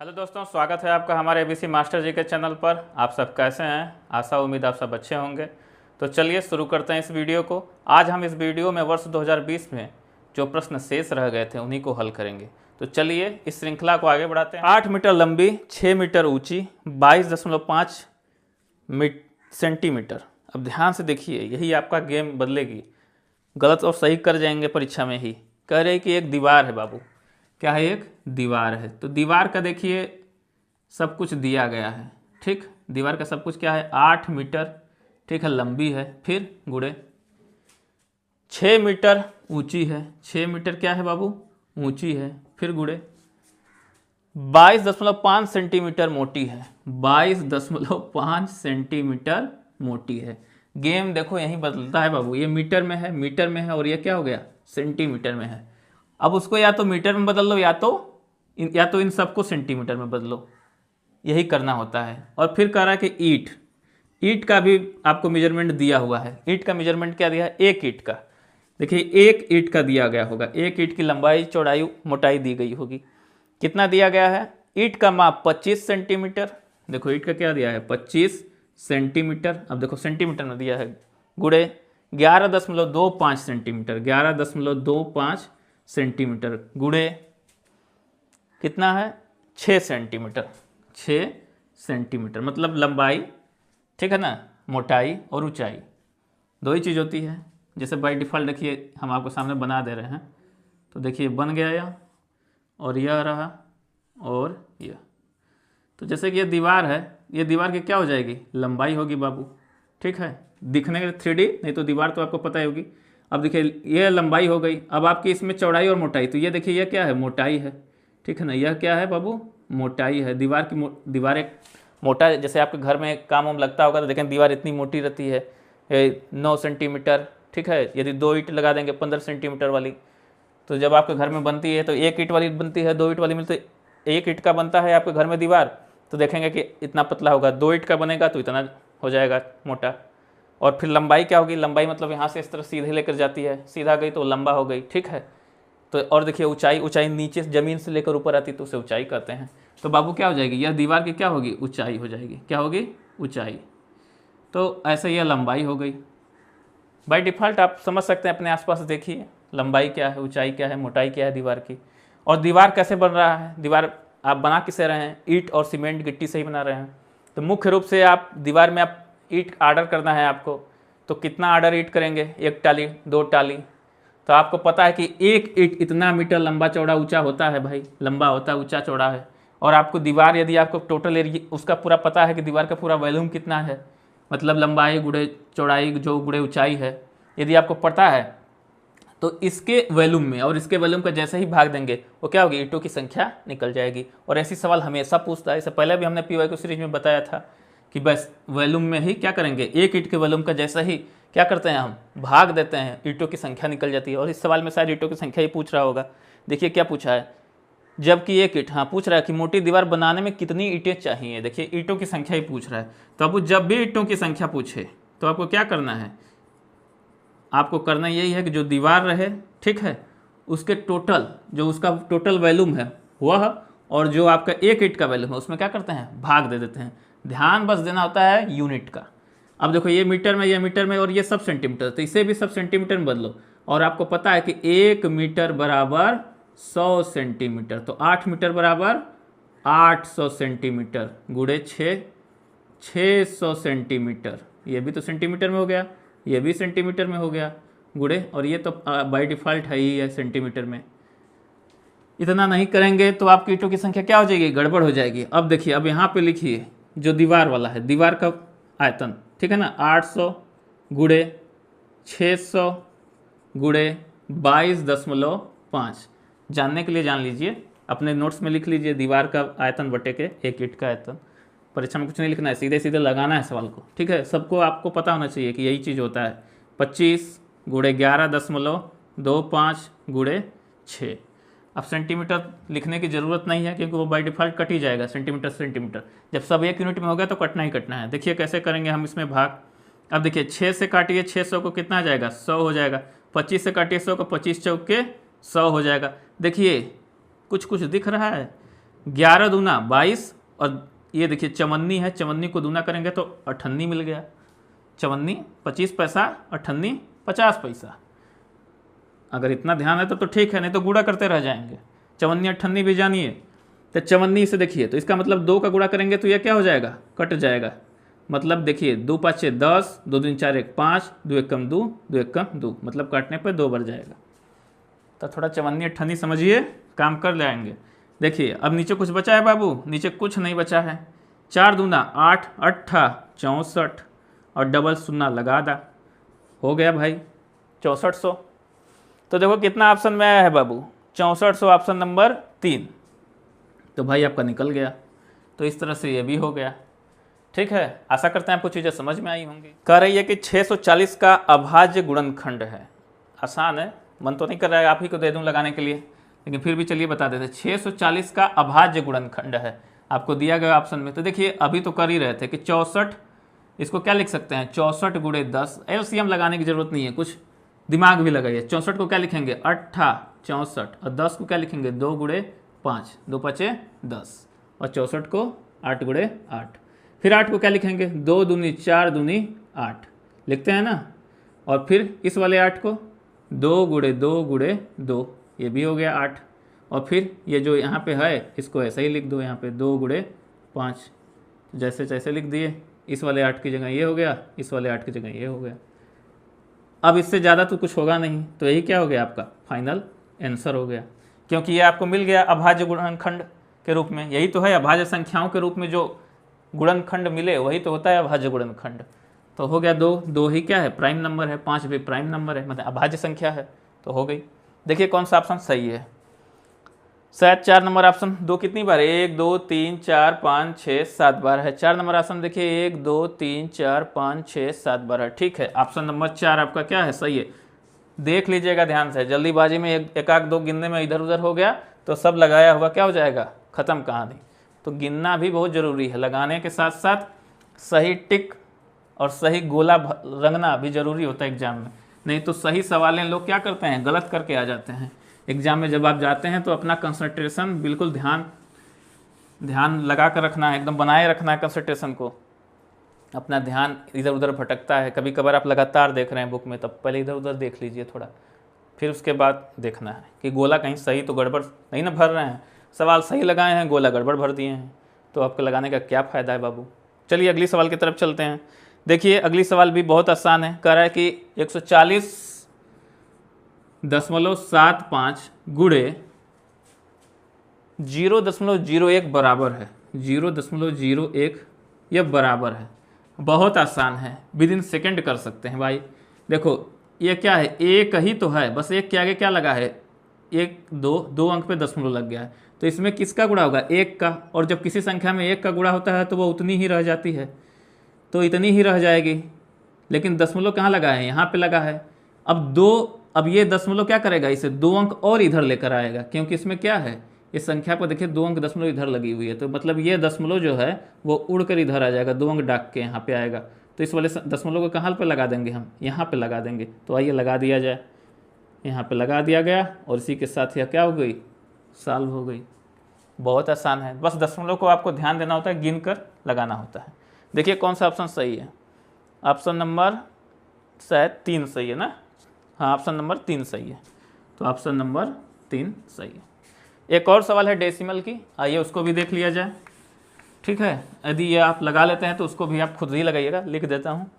Hello दोस्तों, स्वागत है आपका हमारे एबीसी मास्टर जी के चैनल पर। आप सब कैसे हैं? आशा उम्मीद आप सब अच्छे होंगे। तो चलिए शुरू करते हैं इस वीडियो को। आज हम इस वीडियो में वर्ष 2020 में जो प्रश्न शेष रह गए थे उन्हीं को हल करेंगे। तो चलिए इस श्रृंखला को आगे बढ़ाते हैं। 8 मीटर लंबी, 6 मीटर ऊंची, 22.5 सेंटीमीटर। अब ध्यान से देखिए, यही आपका गेम बदलेगी। गलत और सही कर जाएंगे परीक्षा में ही। कह रहे कि एक दीवार है बाबू। क्या है? एक दीवार है। तो दीवार का देखिए सब कुछ दिया गया है। ठीक, दीवार का सब कुछ क्या है? 8 मीटर, ठीक है, लंबी है। फिर गुड़े 6 मीटर ऊंची है। 6 मीटर क्या है बाबू? ऊंची है। फिर गुड़े 22.5 सेंटीमीटर मोटी है। 22.5 सेंटीमीटर मोटी है। गेम देखो यहीं बदलता है बाबू। ये मीटर में है, मीटर में है, और ये क्या हो गया? सेंटीमीटर में है। अब उसको या तो मीटर में बदल लो या तो इन सबको सेंटीमीटर में बदलो। यही करना होता है। और फिर कह रहा है कि ईंट का भी आपको मेजरमेंट दिया हुआ है। ईंट का मेजरमेंट क्या दिया है? एक ईंट का। देखिए एक ईंट का दिया गया होगा। एक ईंट की लंबाई, चौड़ाई, मोटाई दी गई होगी। कितना दिया गया है? ईंट का माप 25 सेंटीमीटर। देखो ईंट का क्या दिया है? 25 सेंटीमीटर। अब देखो सेंटीमीटर में दिया है। गुड़े 11.25 सेंटीमीटर। 11.25 सेंटीमीटर गुड़े कितना है? 6 सेंटीमीटर। 6 सेंटीमीटर मतलब लंबाई, ठीक है ना, मोटाई और ऊंचाई दो ही चीज़ होती है। जैसे बाय डिफ़ॉल्ट देखिए हम आपको सामने बना दे रहे हैं। तो देखिए बन गया यह, और यह रहा, और यह। तो जैसे कि ये दीवार है, ये दीवार की क्या हो जाएगी? लंबाई होगी बाबू। ठीक है, दिखने के 3D, नहीं तो दीवार तो आपको पता ही होगी। अब देखिए ये लंबाई हो गई। अब आपकी इसमें चौड़ाई और मोटाई, तो ये देखिए यह क्या है? मोटाई है। ठीक है ना, यह क्या है बाबू? मोटाई है। दीवार एक मोटा, जैसे आपके घर में काम वाम लगता होगा तो देखें दीवार इतनी मोटी रहती है, 9 सेंटीमीटर। ठीक है, यदि 2 ईंट लगा देंगे 15 सेंटीमीटर वाली, तो जब आपके घर में बनती है तो 1 ईंट वाली बनती है, 2 ईंट वाली मिलती है। 1 ईंट का बनता है आपके घर में दीवार, तो देखेंगे कि इतना पतला होगा। 2 ईंट का बनेगा तो इतना हो जाएगा मोटा। और फिर लंबाई क्या होगी? लंबाई मतलब यहाँ से इस तरह सीधे लेकर जाती है, सीधा गई तो लंबा हो गई। ठीक है, तो और देखिए ऊंचाई नीचे ज़मीन से लेकर ऊपर आती तो उसे ऊंचाई कहते हैं। तो बाबू क्या हो जाएगी? यह दीवार की क्या होगी? ऊंचाई हो जाएगी। क्या होगी? ऊंचाई। तो ऐसे यह लंबाई हो गई। बाय डिफ़ॉल्ट आप समझ सकते हैं, अपने आसपास देखिए लंबाई क्या है, ऊंचाई क्या है, मोटाई क्या है दीवार की। और दीवार कैसे बन रहा है? दीवार आप बना किससे रहे हैं? ईंट और सीमेंट गिट्टी से ही बना रहे हैं। तो मुख्य रूप से आप दीवार में आप ईंट ऑर्डर करना है आपको, तो कितना ऑर्डर ईंट करेंगे? 1 टाली, 2 टाली। तो आपको पता है कि एक ईंट इतना मीटर लंबा चौड़ा ऊंचा होता है भाई, लंबा होता है, ऊंचा चौड़ा है। और आपको दीवार, यदि आपको टोटल एरिया उसका पूरा पता है कि दीवार का पूरा वॉल्यूम कितना है, मतलब लंबाई गुड़े चौड़ाई जो गुड़े ऊंचाई है, यदि आपको पता है तो इसके वॉल्यूम में और इसके वॉल्यूम का जैसे ही भाग देंगे वो क्या होगी? ईंटों की संख्या निकल जाएगी। और ऐसी सवाल हमेशा पूछता है। इससे पहले भी हमने पीवाईक्यू सीरीज में बताया था कि बस वॉल्यूम में ही क्या करेंगे? एक ईंट के वॉल्यूम का जैसा ही क्या करते हैं हम? भाग देते हैं, ईंटों की संख्या निकल जाती है। और इस सवाल में शायद ईंटों की संख्या ही पूछ रहा होगा। देखिए क्या पूछा है, जबकि एक ईंट, हाँ पूछ रहा है कि मोटी दीवार बनाने में कितनी ईंटें चाहिए। देखिए ईंटों की संख्या ही पूछ रहा है। तो अब जब भी ईंटों की संख्या पूछे तो आपको क्या करना है? आपको करना यही है कि जो दीवार रहे, ठीक है, उसके टोटल, जो उसका टोटल वॉल्यूम है वह, और जो आपका एक ईंट का वॉल्यूम है उसमें क्या करते हैं? भाग दे देते हैं। ध्यान बस देना होता है यूनिट का। अब देखो ये मीटर में, ये मीटर में, और ये सब सेंटीमीटर, तो इसे भी सब सेंटीमीटर में बदलो। और आपको पता है कि 1 मीटर बराबर 100 सेंटीमीटर। तो 8 मीटर बराबर 800 सेंटीमीटर गुड़े 600 सेंटीमीटर। ये भी तो सेंटीमीटर में हो गया, ये भी सेंटीमीटर में हो गया गुड़े, और ये तो बाय डिफ़ॉल्ट है ही है सेंटीमीटर में। इतना नहीं करेंगे तो आपकी ईंटों की संख्या क्या हो जाएगी? गड़बड़ हो जाएगी। अब देखिए, अब यहाँ पे लिखिए जो दीवार वाला है, दीवार का आयतन, ठीक है ना, 800 गुड़े 600 गुड़े 22.5। जानने के लिए जान लीजिए, अपने नोट्स में लिख लीजिए दीवार का आयतन बटे के एक ईंट का आयतन। परीक्षा में कुछ नहीं लिखना है, सीधे सीधे लगाना है सवाल को। ठीक है, सबको आपको पता होना चाहिए कि यही चीज़ होता है। 25 गुड़े 11.25 गुड़े 6। अब सेंटीमीटर लिखने की ज़रूरत नहीं है क्योंकि वो बाय डिफ़ॉल्ट कट ही जाएगा सेंटीमीटर सेंटीमीटर। जब सब एक यूनिट में हो गया तो कटना ही कटना है। देखिए कैसे करेंगे हम इसमें भाग। अब देखिए 6 से काटिए 600 को कितना आ जाएगा? 100 हो जाएगा। 25 से काटिए 100 को, 25 चौके 100 हो जाएगा। देखिए कुछ कुछ दिख रहा है, 11 दूना 22 और ये देखिए चवन्नी है, चवन्नी को दूना करेंगे तो 58 मिल गया। चवन्नी 25 पैसा, 58 50 पैसा। अगर इतना ध्यान है तो ठीक है, नहीं तो गुणा करते रह जाएंगे। चवन्नी 58 भी जानिए, तो चवन्नी से देखिए तो इसका मतलब 2 का गुणा करेंगे तो यह क्या हो जाएगा, कट जाएगा। मतलब देखिए 2 5 6 10, 2 दूनी 4 1 5, 2 1 कम 2, 2 1 कम 2, मतलब काटने पर 2 बढ़ जाएगा। तो थोड़ा चवन्नी 58 समझिए, काम कर लाएंगे। देखिए अब नीचे कुछ बचा है बाबू, नीचे कुछ नहीं बचा है। 4 दूना 8 8 64 और डबल शून्य लगा दा, हो गया भाई 6400। तो देखो कितना ऑप्शन में आया है बाबू, 6400, ऑप्शन नंबर 3। तो भाई आपका निकल गया। तो इस तरह से ये भी हो गया। ठीक है, आशा करते हैं आपको चीज़ें समझ में आई होंगी। कह रही है कि 640 का अभाज्य गुणनखंड है। आसान है, मन तो नहीं कर रहा है आप ही को दे दूं लगाने के लिए, लेकिन फिर भी चलिए बता देते। 640 का अभाज्य गुणनखंड है, आपको दिया गया ऑप्शन में। तो देखिए अभी तो कर ही रहे थे कि 64, इसको क्या लिख सकते हैं 64 गुणे 10। एलसीएम लगाने की जरूरत नहीं है, कुछ दिमाग भी लगाइए। 64 को क्या लिखेंगे 8 64, और 10 को क्या लिखेंगे 2 गुणे 5, 2 5 10, और 64 को 8 गुणे 8। फिर 8 को क्या लिखेंगे 2 दूनी 4 दूनी 8 लिखते हैं ना। और फिर इस वाले 8 को 2 गुणे 2 गुणे 2, ये भी हो गया 8। और फिर ये जो यहाँ पे है इसको ऐसे ही लिख दो, यहाँ पे 2 गुणे 5, जैसे जैसे लिख दिए। इस वाले 8 की जगह ये हो गया, इस वाले 8 की जगह ये हो गया। अब इससे ज़्यादा तो कुछ होगा नहीं, तो यही क्या हो गया आपका फाइनल आंसर हो गया, क्योंकि ये आपको मिल गया अभाज्य गुणनखंड के रूप में। यही तो है अभाज्य संख्याओं के रूप में जो गुणनखंड मिले वही तो होता है अभाज्य गुणनखंड। तो हो गया 2, 2 ही क्या है प्राइम नंबर है, 5 भी प्राइम नंबर है, मतलब अभाज्य संख्या है, तो हो गई। देखिए कौन सा ऑप्शन सही है, शायद 4 नंबर ऑप्शन। 2 कितनी बार, 1 2 3 4 5 6 7 बार है। 4 नंबर ऑप्शन देखिए 1 2 3 4 5 6 7 बार है। ठीक है, ऑप्शन नंबर 4 आपका क्या है, सही है। देख लीजिएगा ध्यान से, जल्दीबाजी में एक आध दो गिनने में इधर उधर हो गया तो सब लगाया हुआ क्या हो जाएगा, खत्म कहानी। तो गिनना भी बहुत ज़रूरी है, लगाने के साथ साथ सही टिक और सही गोला रंगना भी ज़रूरी होता है एग्जाम में। नहीं तो सही सवालें लोग क्या करते हैं, गलत करके आ जाते हैं। एग्जाम में जब आप जाते हैं तो अपना कंसंट्रेशन बिल्कुल ध्यान लगा कर रखना है, एकदम बनाए रखना है कंसंट्रेशन को। अपना ध्यान इधर उधर भटकता है, कभी कभार आप लगातार देख रहे हैं बुक में, तब पहले इधर उधर देख लीजिए थोड़ा, फिर उसके बाद देखना है कि गोला कहीं सही तो गड़बड़ नहीं ना भर रहे हैं। सवाल सही लगाए हैं, गोला गड़बड़ भर दिए हैं, तो आपको लगाने का क्या फ़ायदा है बाबू। चलिए अगली सवाल की तरफ चलते हैं। देखिए अगली सवाल भी बहुत आसान है। कह रहा है कि 140.75 गुणे 0.01 बराबर है, 0.01 यह बराबर है। बहुत आसान है, विद इन सेकेंड कर सकते हैं भाई। देखो ये क्या है, एक ही तो है, बस एक के आगे क्या लगा है, 1 2 अंक पे दशमलव लग गया है, तो इसमें किसका गुणा होगा, 1 का। और जब किसी संख्या में 1 का गुणा होता है तो वो उतनी ही रह जाती है, तो इतनी ही रह जाएगी। लेकिन दशमलव कहाँ लगा है, यहाँ पे लगा है। अब ये दशमलव क्या करेगा, इसे 2 अंक और इधर लेकर आएगा, क्योंकि इसमें क्या है, इस संख्या को देखिए 2 अंक दशमलव इधर लगी हुई है, तो मतलब ये दशमलव जो है वो उड़कर इधर आ जाएगा, 2 अंक डाक के यहाँ पे आएगा। तो इस वाले दशमलव को कहाँ पे लगा देंगे हम, यहाँ पे लगा देंगे। तो आइए लगा दिया जाए, यहाँ पे लगा दिया गया, और इसी के साथ यह क्या हो गई, सॉल्व हो गई। बहुत आसान है, बस दशमलव को आपको ध्यान देना होता है, गिन कर लगाना होता है। देखिए कौन सा ऑप्शन सही है, ऑप्शन नंबर शायद 3 सही है ना, हाँ ऑप्शन नंबर 3 सही है। तो ऑप्शन नंबर 3 सही है। एक और सवाल है डेसिमल की, आइए उसको भी देख लिया जाए। ठीक है, यदि ये आप लगा लेते हैं तो उसको भी आप खुद ही लगाइएगा, लिख देता हूँ।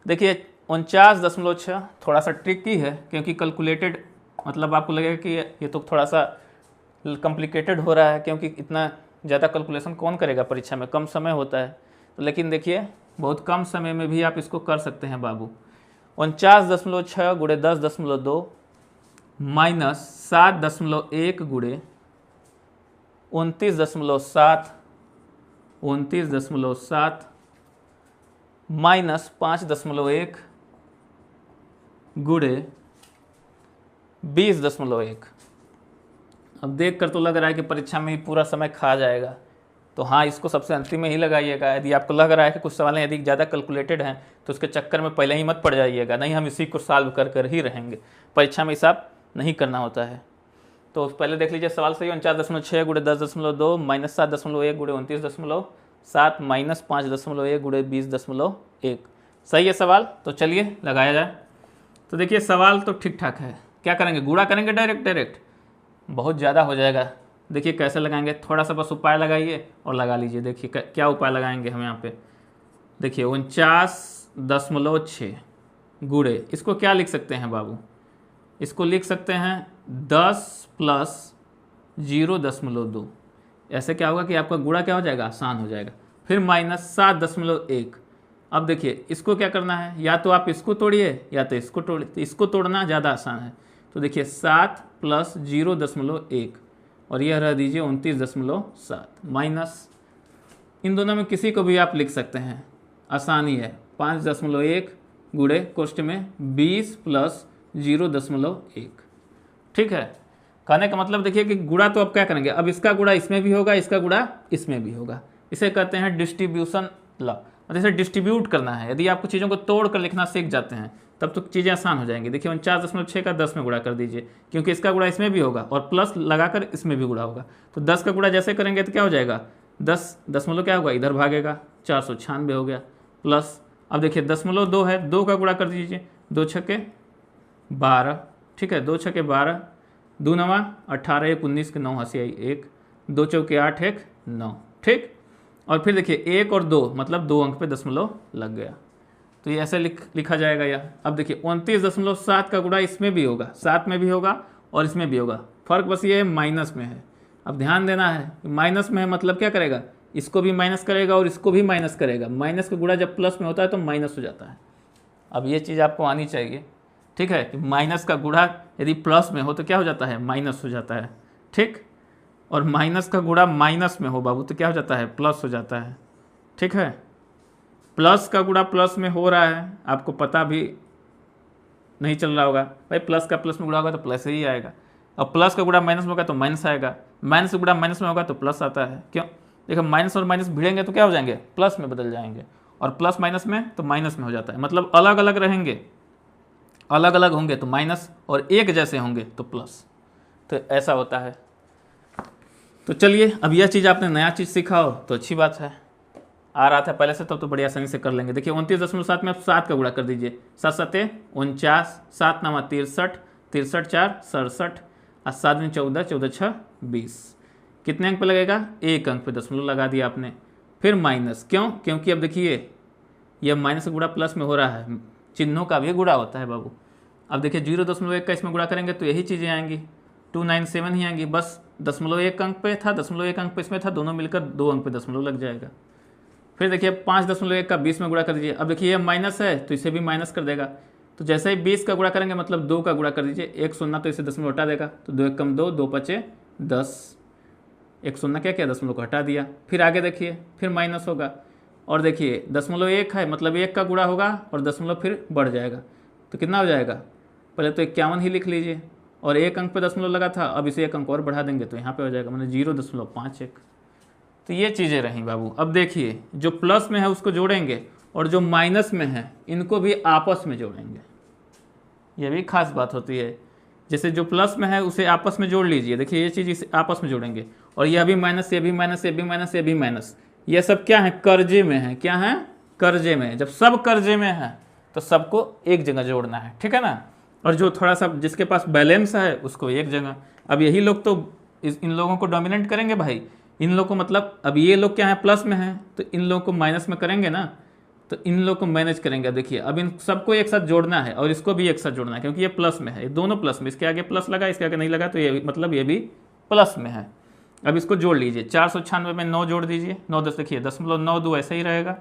देखिए 49.6 थोड़ा सा ट्रिकी है, क्योंकि कैलकुलेटेड, मतलब आपको लगेगा कि ये तो थोड़ा सा कॉम्प्लिकेटेड हो रहा है, क्योंकि इतना ज़्यादा कैलकुलेशन कौन करेगा परीक्षा में, कम समय होता है। तो लेकिन देखिए बहुत कम समय में भी आप इसको कर सकते हैं बाबू। 49.6 गुणे 10.2 माइनस 7.1 गुणे 29.7 माइनस 5.1 गुणे 20.1। अब देख कर तो लग रहा है कि परीक्षा में ही पूरा समय खा जाएगा, तो हाँ इसको सबसे अंतिम में ही लगाइएगा। यदि आपको लग रहा है कि कुछ सवाल यदि ज़्यादा कैलकुलेटेड हैं तो उसके चक्कर में पहले ही मत पड़ जाइएगा, नहीं हम इसी को सॉल्व कर कर ही रहेंगे। परीक्षा में हिसाब नहीं करना होता है। तो पहले देख लीजिए सवाल सही है। 49.6 गुणे 10.2 माइनस 7.1 गुणे 29.7 माइनस 5.1 गुणे 20.1। सही है सवाल। तो चलिए लगाया जाए। तो देखिए सवाल तो ठीक ठाक है। क्या करेंगे, गुणा करेंगे डायरेक्ट, बहुत ज़्यादा हो जाएगा। देखिए कैसे लगाएंगे, थोड़ा सा बस उपाय लगाइए और लगा लीजिए। देखिए क्या उपाय लगाएंगे हम यहाँ पे। देखिए 49.6 गुणे, इसको क्या लिख सकते हैं बाबू, इसको लिख सकते हैं 10 प्लस 0.2। ऐसे क्या होगा कि आपका गुणा क्या हो जाएगा, आसान हो जाएगा। फिर माइनस 7.1। अब देखिए इसको क्या करना है, या तो आप इसको तोड़िए या तो इसको तोड़िए, तो इसको तोड़ना ज़्यादा आसान है। तो देखिए 7 प्लस 0.1 और यह रह दीजिए 29.7 माइनस, इन दोनों में किसी को भी आप लिख सकते हैं, आसानी है। 5.1 गुणे कोष्ठ में 20 प्लस 0.1। ठीक है, कहने का मतलब देखिए कि गुणा तो अब क्या करेंगे, अब इसका गुणा इसमें भी होगा, इसका गुणा इसमें भी होगा। इसे कहते हैं डिस्ट्रीब्यूशन लॉ, मतलब इसे डिस्ट्रीब्यूट करना है। यदि आपको चीज़ों को तोड़ कर लिखना सीख जाते हैं तब तो चीज़ें आसान हो जाएंगी। देखिए 49.6 का 10 में गुणा कर दीजिए, क्योंकि इसका गुणा इसमें भी होगा और प्लस लगाकर इसमें भी गुणा होगा। तो 10 का गुणा जैसे करेंगे तो क्या हो जाएगा, 10 दशमलव क्या होगा, इधर भागेगा, 496 हो गया। प्लस अब देखिए 0.2 है, 2 का गुणा कर दीजिए, 2 छक्के 12। ठीक है, 2 छक्के 12, 2 नवा 18, 1 19 के 9 हंसी आई 1, 2 चौके 8 1 9। ठीक, और फिर देखिए 1 और 2 मतलब 2 अंक पे दशमलव लग गया, तो ये ऐसे लिखा जाएगा यह। अब देखिए 29.7 का गुणा इसमें भी होगा, 7 में भी होगा और इसमें भी होगा। फर्क बस ये माइनस में है। अब ध्यान देना है, माइनस में है मतलब क्या करेगा, इसको भी माइनस करेगा और इसको भी माइनस करेगा। माइनस का गुणा जब प्लस में होता है तो माइनस हो जाता है। अब ये चीज़ आपको आनी चाहिए। ठीक है, कि माइनस का गुणा यदि प्लस में हो तो क्या हो जाता है, माइनस हो जाता है। ठीक, और माइनस का गुणा माइनस में हो बाबू तो क्या हो जाता है, प्लस हो जाता है। ठीक है, प्लस का गुणा प्लस में हो रहा है, आपको पता भी नहीं चल रहा होगा भाई, प्लस का प्लस में गुणा होगा तो प्लस ही आएगा, और प्लस का गुणा माइनस में होगा तो माइनस आएगा, माइनस का गुणा माइनस में होगा तो प्लस आता है। क्यों, देखो माइनस और माइनस भिड़ेंगे तो क्या हो जाएंगे, प्लस में बदल जाएंगे, और प्लस माइनस में तो माइनस में हो जाता है। मतलब अलग अलग रहेंगे, अलग अलग होंगे तो माइनस, और एक जैसे होंगे तो प्लस, तो ऐसा होता है। तो चलिए, अब यह चीज़ आपने नया चीज़ सीखा हो तो अच्छी बात है। आ रहा था पहले से तब तो बड़ी आसानी से कर लेंगे। देखिए 29.7 में आप 7 का गुणा कर दीजिए, 7 7 49, 7 9 63, 63 4 67, और 7 में 14, 14 6 20। कितने अंक पे लगेगा, 1 अंक पे दशमलव लगा दिया आपने। फिर माइनस, क्यों, क्योंकि अब देखिए यह माइनस का गुणा प्लस में हो रहा है, चिन्हों का भी गुणा होता है बाबू। अब देखिए 0.1 का इसमें गुणा करेंगे तो यही चीज़ें आएंगी, 297 ही आएंगी। बस 0.1 अंक पे था, 0.1 अंक पे इसमें था, दोनों मिलकर 2 अंक पे दशमलव लग जाएगा। फिर देखिए 5.1 का 20 में गुणा कर दीजिए। अब देखिए ये माइनस है तो इसे भी माइनस कर देगा, तो जैसे ही 20 का गुणा करेंगे मतलब 2 का गुणा कर दीजिए, 1 शून्य तो इसे दशमलव हटा देगा, तो 2 1 कम 2, 2 5 10, 1 शून्य क्या किया, दशमलव को हटा दिया। फिर आगे देखिए फिर माइनस होगा, और देखिए 0.1 है मतलब 1 का गुणा होगा और दशमलव फिर बढ़ जाएगा, तो कितना हो जाएगा, पहले तो 51 ही लिख लीजिए, और 1 अंक पे दशमलव लगा था, अब इसे 1 अंक और बढ़ा देंगे तो यहाँ पे हो जाएगा मतलब 0.51। तो ये चीज़ें रहीं बाबू। अब देखिए जो प्लस में है उसको जोड़ेंगे, और जो माइनस में है इनको भी आपस में जोड़ेंगे, ये भी खास बात होती है। जैसे जो प्लस में है उसे आपस में जोड़ लीजिए, देखिए ये चीज़ इसे आपस में जोड़ेंगे, और यह भी माइनस, ये भी माइनस, ये भी माइनस, ये भी माइनस, ये सब क्या है, कर्जे में है। क्या है, कर्जे में। जब सब कर्जे में है तो सबको एक जगह जोड़ना है, ठीक है ना, और जो थोड़ा सा जिसके पास बैलेंस है उसको एक जगह। अब यही लोग तो इन लोगों को डोमिनेट करेंगे भाई, इन लोग को, मतलब अब ये लोग क्या है, प्लस में है तो इन लोग को माइनस में करेंगे ना, तो इन लोग को मैनेज करेंगे। देखिए अब इन सबको एक साथ जोड़ना है और इसको भी एक साथ जोड़ना है, क्योंकि ये प्लस में है, ये दोनों प्लस में, इसके आगे प्लस लगा, इसके आगे नहीं लगा, तो ये मतलब ये भी प्लस में है। अब इसको जोड़ लीजिए, 496 में 9 जोड़ दीजिए, 9 10, देखिए 0.92 ऐसे ही रहेगा।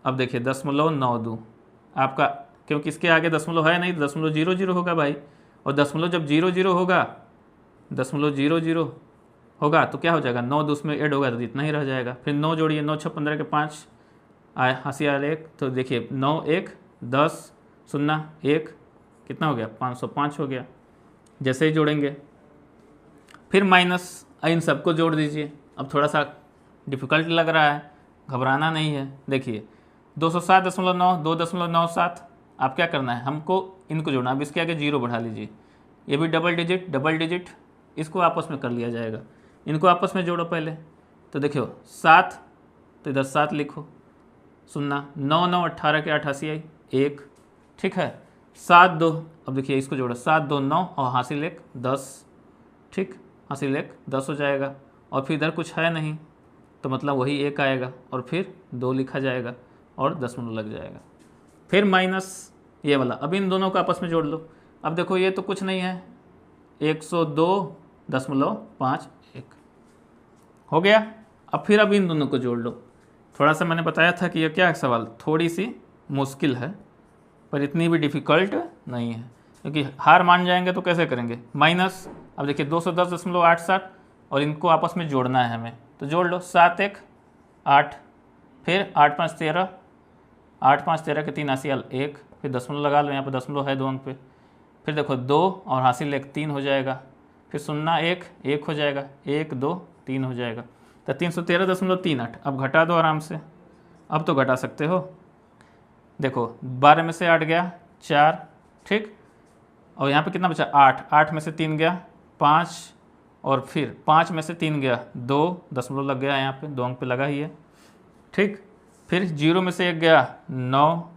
अब देखिए 0.92 आपका, क्योंकि इसके आगे दशमलव है नहीं, 0.00 होगा भाई, और दशमलव जब 00 होगा, 0.00 होगा तो क्या हो जाएगा, 9 2 उसमें ऐड होगा तो इतना ही रह जाएगा। फिर 9 जोड़िए, 9 6 15 के 5 आए, हंसी आ 1, तो देखिए 9 1 10 0 1 कितना हो गया, 505 हो गया। जैसे ही जोड़ेंगे फिर माइनस, इन सबको जोड़ दीजिए। अब थोड़ा सा डिफ़िकल्ट लग रहा है, घबराना नहीं है। देखिए 207.9 2.97, आप क्या करना है, हमको इनको जोड़ना। अब इसके आगे 0 बढ़ा लीजिए, ये भी डबल डिजिट, इसको आपस में कर लिया जाएगा। इनको आपस में जोड़ो पहले, तो देखियो 7, तो इधर 7 लिखो, 0, 9 9 18 के 88 आई 1, ठीक है। 7 2, अब देखिए इसको जोड़ो, 7 2 9 और हासिल 1 10, ठीक, हासिल 1 10 हो जाएगा। और फिर इधर कुछ है नहीं तो मतलब वही 1 आएगा और फिर 2 लिखा जाएगा और दशमलव लग जाएगा। फिर माइनस ये वाला, अब इन दोनों को आपस में जोड़ लो। अब देखो ये तो कुछ नहीं है, 102.51 हो गया। अब फिर अब इन दोनों को जोड़ लो। थोड़ा सा मैंने बताया था कि ये क्या है सवाल, थोड़ी सी मुश्किल है पर इतनी भी डिफ़िकल्ट नहीं है, क्योंकि हार मान जाएंगे तो कैसे करेंगे। माइनस, अब देखिए 210.87 और इनको आपस में जोड़ना है हमें, तो जोड़ लो। 7 1 8, फिर 8 5 13, 8 5 13 के 3 हासिल 1, फिर दशमलव लगा लो, यहाँ पर दशमलव है 2 अंक पे। फिर देखो 2 और हासिल 1 3 हो जाएगा, फिर 0 1 1 हो जाएगा, 1 2 3 हो जाएगा, तो 313.38। अब घटा दो आराम से, अब तो घटा सकते हो। देखो 12 में से 8 गया 4, ठीक, और यहाँ पे कितना बचा 8, 8 में से 3 गया 5, और फिर 5 में से 3 गया 2, दशमलव लग गया यहाँ पे, 2 अंक पे लगा ही है, ठीक। फिर 0 में से 1 गया 9,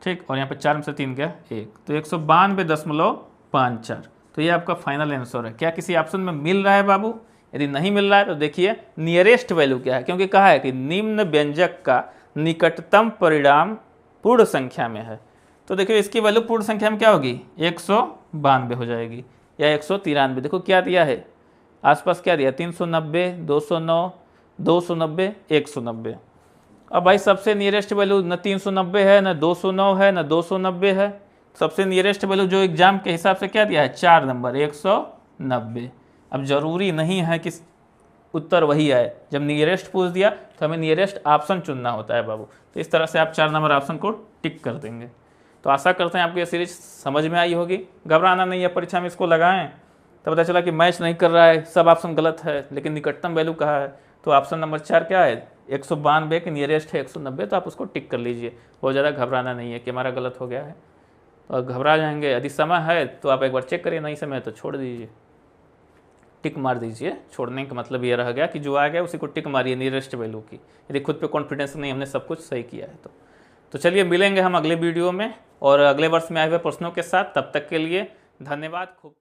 ठीक, और यहाँ पे 4 में से 3 गया 1, तो 192.54। तो ये आपका फाइनल आंसर है। क्या किसी ऑप्शन में मिल रहा है बाबू? यदि नहीं मिल रहा है तो देखिए नियरेस्ट वैल्यू क्या है, क्योंकि कहा है कि निम्न व्यंजक का निकटतम परिणाम पूर्ण संख्या में है। तो देखिए इसकी वैल्यू पूर्ण संख्या में क्या होगी, 192 हो जाएगी या 193। देखो क्या दिया है आसपास, क्या दिया 390, 209, 290, 190। अब भाई सबसे नियरेस्ट वैल्यू न 390 है, न 209 है, न 290 है। सबसे नियरेस्ट वैल्यू जो एग्जाम के हिसाब से क्या दिया है, 4 नंबर 190। अब जरूरी नहीं है कि उत्तर वही आए, जब नियरेस्ट पूछ दिया तो हमें नियरेस्ट ऑप्शन चुनना होता है बाबू। तो इस तरह से आप 4 नंबर ऑप्शन को टिक कर देंगे। तो आशा करते हैं आपको ये सीरीज समझ में आई होगी। घबराना नहीं है, परीक्षा में इसको लगाएं तो पता चला कि मैच नहीं कर रहा है, सब ऑप्शन गलत है, लेकिन निकटतम वैल्यू कहा है। तो ऑप्शन नंबर 4 क्या है, 192 के नियरेस्ट है 190, तो आप उसको टिक कर लीजिए। बहुत ज़्यादा घबराना नहीं है कि हमारा गलत हो गया है, तो घबरा जाएंगे। यदि समय है तो आप एक बार चेक करिए, नहीं समय है तो छोड़ दीजिए, टिक मार दीजिए। छोड़ने का मतलब ये रह गया कि जो आ गया उसी को टिक मारिए नियरेस्ट वैल्यू की, यदि खुद पे कॉन्फिडेंस नहीं, हमने सब कुछ सही किया है तो चलिए मिलेंगे हम अगले वीडियो में और अगले वर्ष में आए हुए प्रश्नों के साथ। तब तक के लिए धन्यवाद, खूब